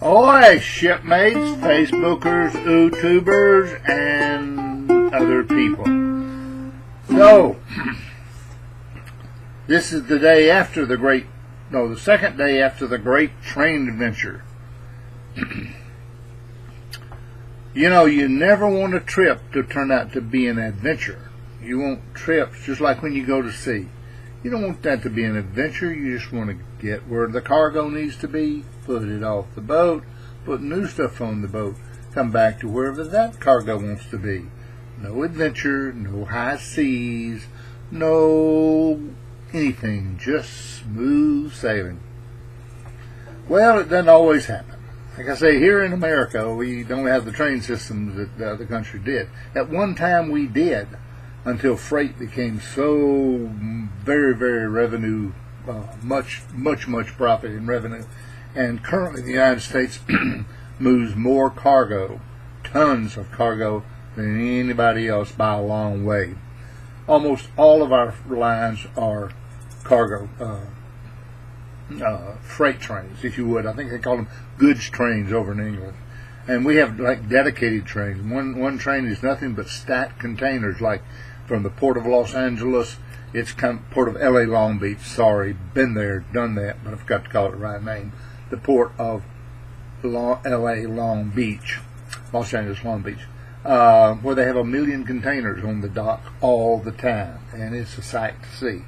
Oi, shipmates, Facebookers, YouTubers, and other people. So, this is the day after the second day after the great train adventure. You know, you never want a trip to turn out to be an adventure. You want trips just like when you go to sea. You don't want that to be an adventure. You just want to get where the cargo needs to be, put it off the boat, put new stuff on the boat, come back to wherever that cargo wants to be. No adventure, no high seas, no anything, just smooth sailing. Well, it doesn't always happen. Like I say, here in America, we don't have the train systems that the other country did. At one time we did, until freight became so very, very revenue, much profit in revenue. And currently the United States moves more cargo, tons of cargo, than anybody else by a long way. Almost all of our lines are cargo, freight trains, if you would. I think they call them goods trains over in England. And we have like dedicated trains. One train is nothing but stacked containers, like from the Port of Los Angeles. It's Port of LA Long Beach. Sorry, been there, done that, but I forgot to call it the right name. The Port of LA Long Beach, Los Angeles Long Beach, where they have 1 million containers on the dock all the time, and it's a sight to see.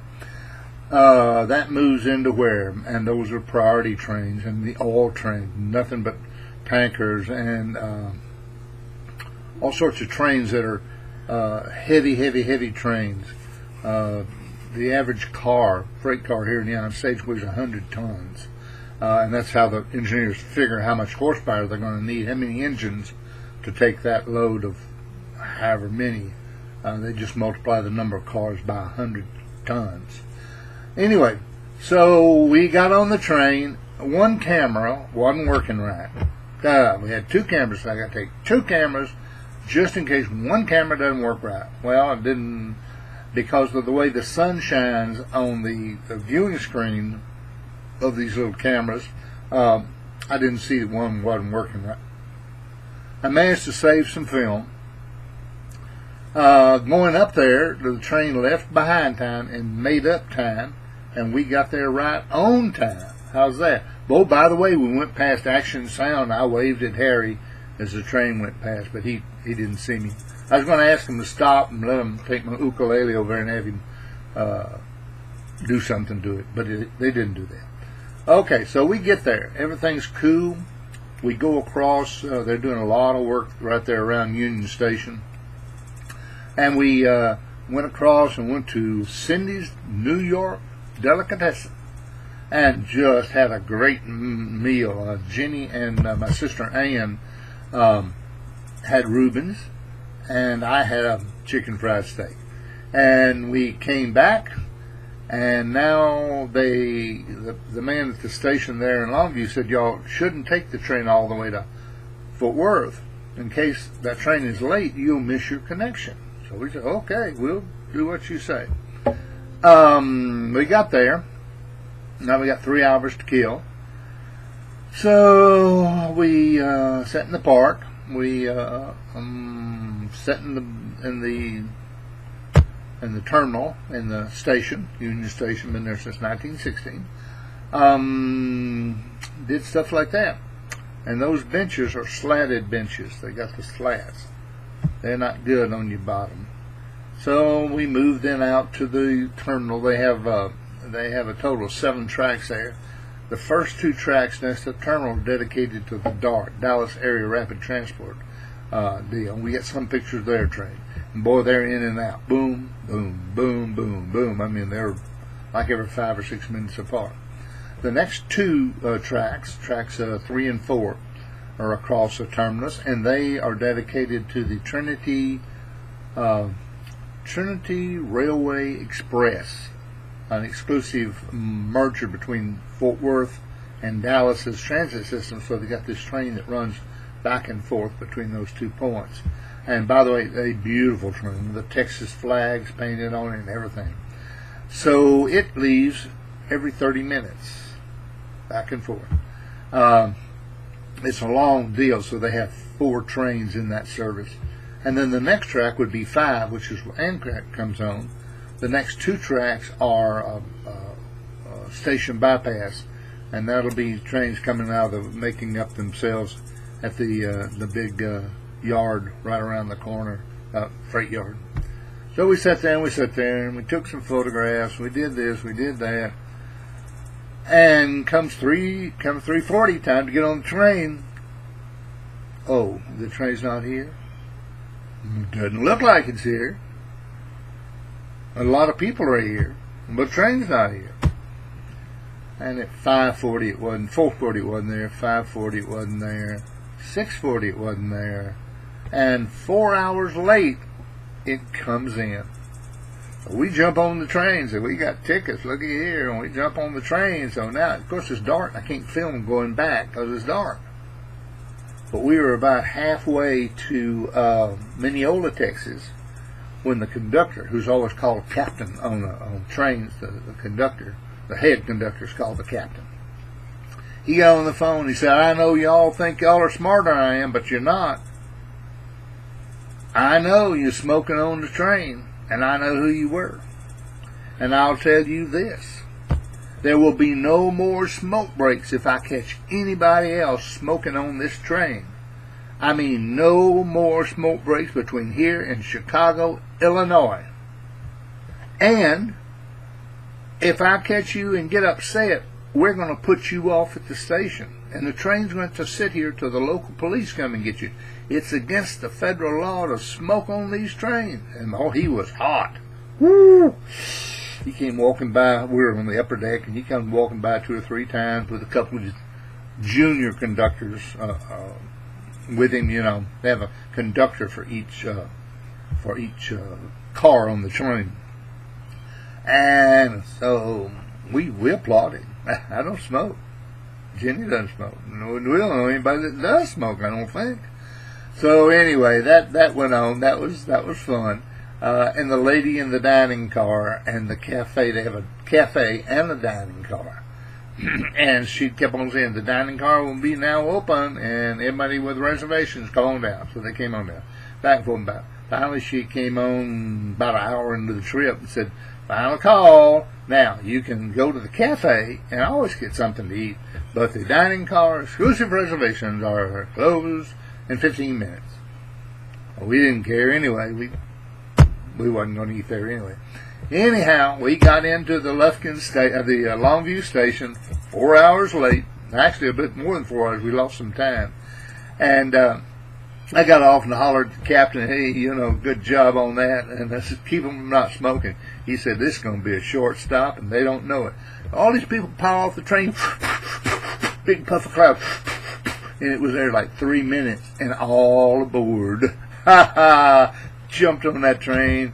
That moves into where, and those are priority trains and the oil trains, nothing but tankers and all sorts of trains that are heavy trains. The average freight car here in the United States weighs 100 tons. And that's how the engineers figure how much horsepower they're going to need, how many engines to take that load of however many. They just multiply the number of cars by 100 tons. Anyway, so we got on the train. One camera wasn't working right. We had 2 cameras, so I got to take 2 cameras just in case one camera doesn't work right. Well, it didn't, because of the way the sun shines on the viewing screen of these little cameras. I didn't see that one wasn't working right. I managed to save some film. Going up there, the train left behind time and made up time, and we got there right on time. How's that? Oh, by the way, we went past Action Sound. I waved at Harry as the train went past, but he didn't see me. I was going to ask him to stop and let him take my ukulele over there and have him do something to it, but they didn't do that. Okay, so we get there. Everything's cool. We go across. They're doing a lot of work right there around Union Station. And we went across and went to Cindy's New York Delicatessen and just had a great meal. Ginny and my sister Ann had Rubens, and I had a chicken fried steak. And we came back, and now the man at the station there in Longview said, y'all shouldn't take the train all the way to Fort Worth. In case that train is late, you'll miss your connection. So we said, okay, we'll do what you say. We got there. Now we got 3 hours to kill. So we sat in the park. We sat in the terminal, in the station, Union Station, been there since 1916. Did stuff like that. And those benches are slatted benches. They got the slats. They're not good on your bottom. So we moved in out to the terminal. They have a total of 7 tracks there. The first 2 tracks next to the terminal are dedicated to the DART, Dallas Area Rapid Transport deal. We get some pictures of their train. And boy, they're in and out. Boom, boom, boom, boom, boom. I mean, they're like every 5 or 6 minutes apart. The next 2 tracks 3 and 4, are across the terminus, and they are dedicated to the Trinity Railway Express, an exclusive merger between Fort Worth and Dallas's transit system. So they got this train that runs back and forth between those 2 points. And by the way, a beautiful train, the Texas flags painted on it and everything. So it leaves every 30 minutes, back and forth. it's a long deal, so they have 4 trains in that service. And then the next track would be 5, which is where Amtrak comes on. The next 2 tracks are station bypass, and that'll be trains coming out of making up themselves at the big yard right around the corner, freight yard. So we sat there and we took some photographs. We did this, we did that, and comes 3:40, time to get on the train. Oh, the train's not here. Doesn't look like it's here. A lot of people are here, but the train's not here. And at 5:40 it wasn't, 4:40 it wasn't there, 5:40 it wasn't there, 6:40 it wasn't there, and 4 hours late it comes in. So we jump on the train, so we got tickets, looky here, and we jump on the train. So now, of course, it's dark. I can't film going back because it's dark. But we were about halfway to Mineola, Texas, when the conductor, who's always called captain on trains, the conductor, the head conductor is called the captain. He got on the phone. He said, "I know y'all think y'all are smarter than I am, but you're not. I know you're smoking on the train, and I know who you were. And I'll tell you this. There will be no more smoke breaks if I catch anybody else smoking on this train. I mean, no more smoke breaks between here and Chicago, Illinois. And if I catch you and get upset, we're going to put you off at the station. And the train's going to sit here till the local police come and get you. It's against the federal law to smoke on these trains." And oh, he was hot. Woo! He came walking by. We were on the upper deck, and he came walking by 2 or 3 times with a couple of junior conductors with him. You know, they have a conductor for each car on the train. And so we applauded. I don't smoke. Ginny doesn't smoke. No, we don't know anybody that does smoke, I don't think. So anyway, that went on. That was fun. And the lady in the dining car and the cafe, they have a cafe and a dining car. And she kept on saying, "The dining car will be now open, and everybody with reservations, come on down." So they came on down. Back and forth back. Finally, she came on about an hour into the trip and said, "Final call. Now, you can go to the cafe and always get something to eat, but the dining car exclusive reservations are closed in 15 minutes. Well, we didn't care anyway. We wasn't going to eat there anyway. Anyhow, we got into the Longview station 4 hours late. Actually, a bit more than 4 hours. We lost some time. And I got off and hollered at the captain, "Hey, you know, good job on that." And I said, "Keep them from not smoking." He said, "This is going to be a short stop, and they don't know it." All these people pile off the train, big puff of cloud, and it was there like 3 minutes, and all aboard. Ha ha! Jumped on that train,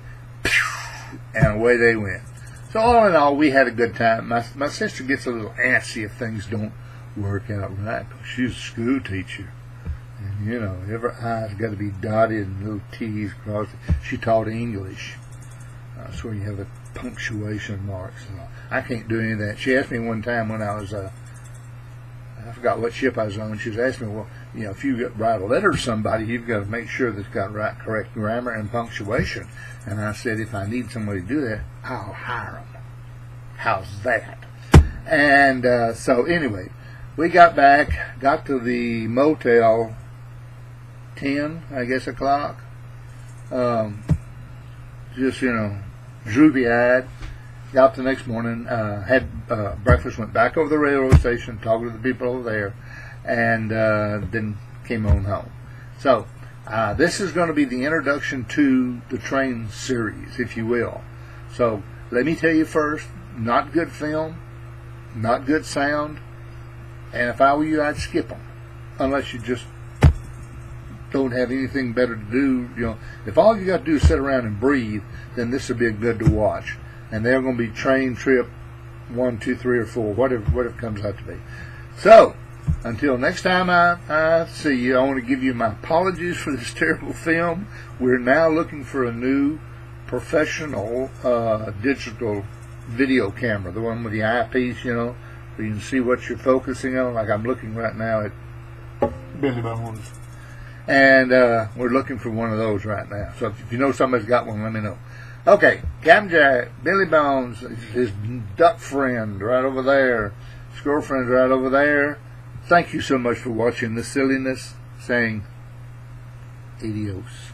and away they went. So all in all, we had a good time. My sister gets a little antsy if things don't work out right. She's a school teacher. And, you know, every I's got to be dotted and little T's crossed. She taught English. That's where you have the punctuation marks. And all. I can't do any of that. She asked me one time when I was, I forgot what ship I was on. She was asking me, "Well, you know, if you write a letter to somebody, you've got to make sure that it's got correct grammar and punctuation." And I said, "If I need somebody to do that, I'll hire them. How's that?" And so anyway, we got back, got to the motel 10, I guess, o'clock. Just, you know, droopy-eyed. Got up the next morning, had breakfast, went back over the railroad station, talked to the people over there, and then came on home. So this is going to be the introduction to the train series, if you will. So let me tell you first, not good film, not good sound, and if I were you, I'd skip them, unless you just don't have anything better to do. You know, if all you got to do is sit around and breathe, then this would be good to watch. And they're going to be train trip 1, 2, 3, or 4, whatever it comes out to be. So, until next time I see you, I want to give you my apologies for this terrible film. We're now looking for a new professional digital video camera, the one with the eyepiece, you know, where you can see what you're focusing on. Like I'm looking right now at Billy bones. And we're looking for one of those right now. So if you know somebody's got one, let me know. Okay, captjack, Billy Bones, his duck friend right over there, his girlfriend's right over there. Thank you so much for watching this silliness, saying adios.